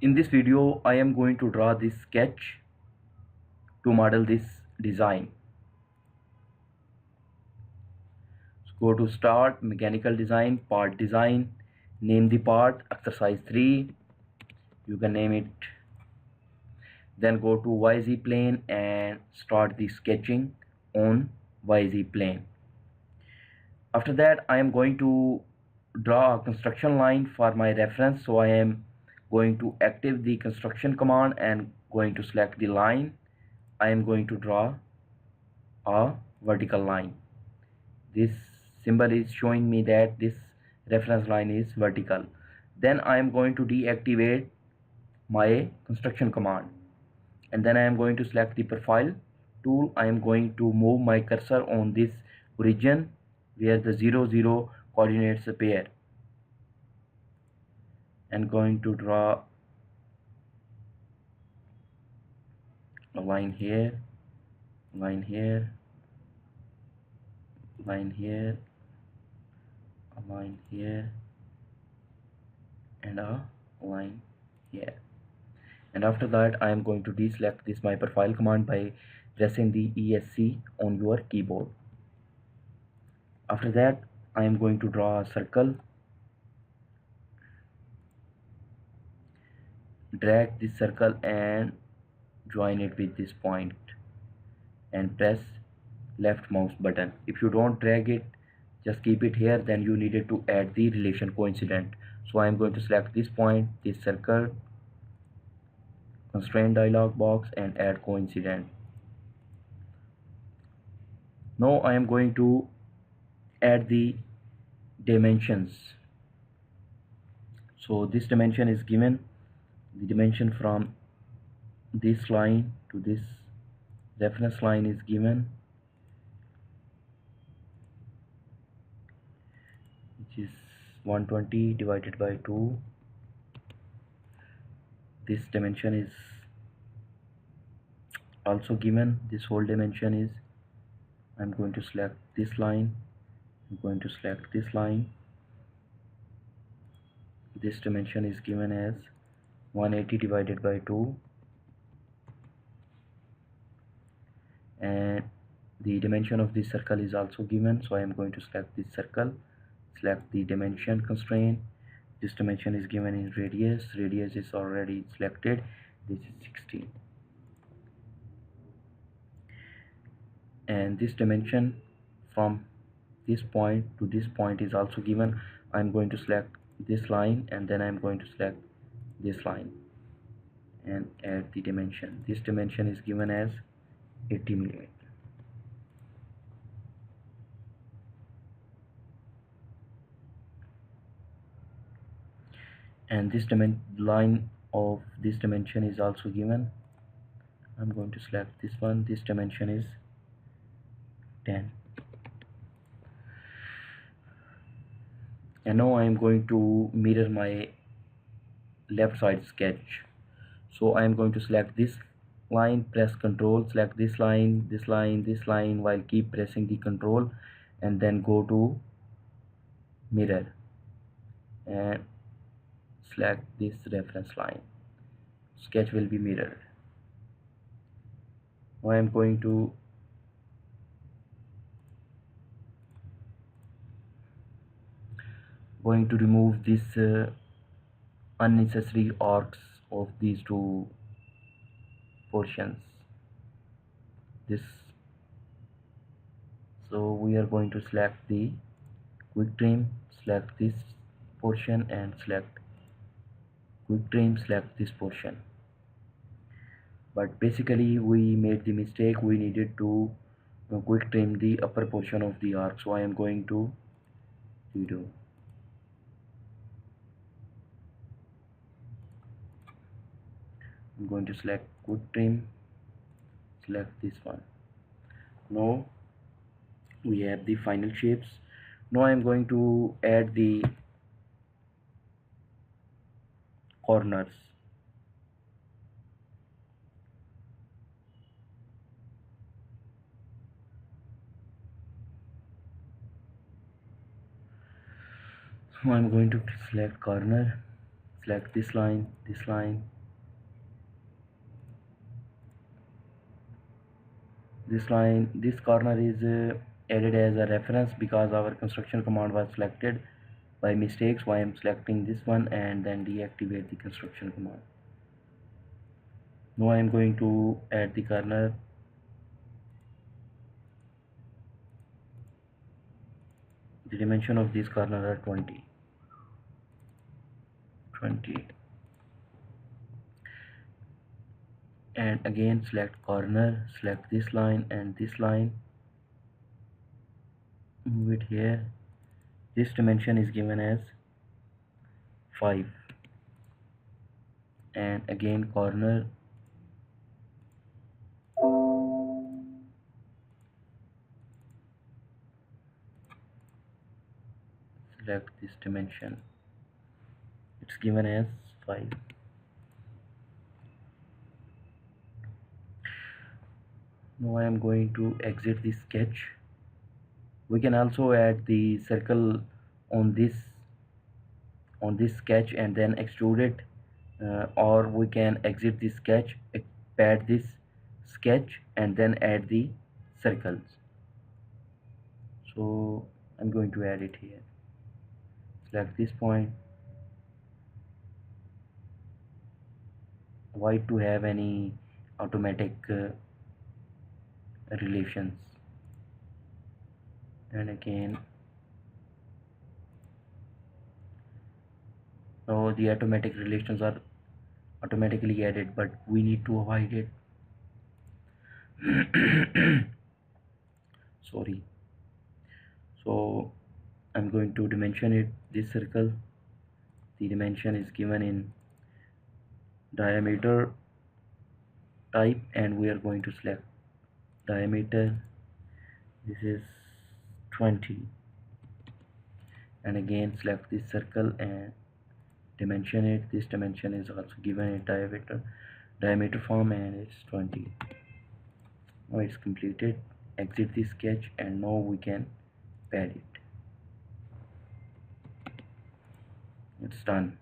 In this video, I am going to draw this sketch to model this design. So go to Start, Mechanical Design, Part Design, name the part, Exercise 3, you can name it. Then go to YZ plane and start the sketching on YZ plane. After that, I am going to draw a construction line for my reference. So I am going to activate the construction command and going to select the line. I am going to draw a vertical line. This symbol is showing me that this reference line is vertical. Then I am going to deactivate my construction command, and then I am going to select the profile tool. I am going to move my cursor on this origin where the 0 0 coordinates appear, and going to draw a line here, line here, line here, a line here, and a line here. And after that, I am going to deselect this my profile command by pressing the ESC on your keyboard. After that, I am going to draw a circle. Drag this circle and join it with this point and press left mouse button. If you don't drag it, just keep it here, then you needed to add the relation coincident. So I am going to select this point, this circle, constraint dialog box, and add coincident. Now I am going to add the dimensions. So this dimension is given, the dimension from this line to this reference line is given, which is 120 divided by 2. This dimension is also given. This whole dimension is, I'm going to select this line, I'm going to select this line. This dimension is given as 180 divided by 2, and the dimension of this circle is also given. So I am going to select this circle, select the dimension constraint. This dimension is given in radius, radius is already selected, this is 16. And this dimension from this point to this point is also given. I'm going to select this line, and then I'm going to select this line and add the dimension. This dimension is given as 80 mm. And this line of this dimension is also given. I'm going to select this one. This dimension is 10. And now I am going to mirror my left side sketch. So I am going to select this line, press Ctrl, select this line, this line, this line, while keep pressing the Ctrl, and then go to mirror and select this reference line. Sketch will be mirrored. Now I am going to remove this unnecessary arcs of these two portions. So we are going to select the quick trim, select this portion, and select quick trim, select this portion. But basically we made the mistake, we needed to quick trim the upper portion of the arc. So I am going to redo. I'm going to select quick trim, select this one. Now we have the final shapes. Now I am going to add the corners. So I'm going to select corner, select this line, this line, this line. This corner is added as a reference because our construction command was selected by mistakes. Why I'm selecting this one and then deactivate the construction command. Now I am going to add the corner. The dimension of this corner are 20. And again select corner, select this line and this line, move it here. This dimension is given as 5, and again corner, select this dimension, it's given as 5. Now I am going to exit the sketch. We can also add the circle on this sketch and then extrude it, or we can exit the sketch, pad this sketch and then add the circles. So I'm going to add it here. Select this point. Why to have any automatic relations, and again so the automatic relations are automatically added, but we need to avoid it. Sorry. So I'm going to dimension it, this circle. The dimension is given in diameter type and we are going to select diameter. This is 20, and again select this circle and dimension it. This dimension is also given in diameter form and it's 20. Now it's completed. Exit the sketch and now we can pad it. It's done.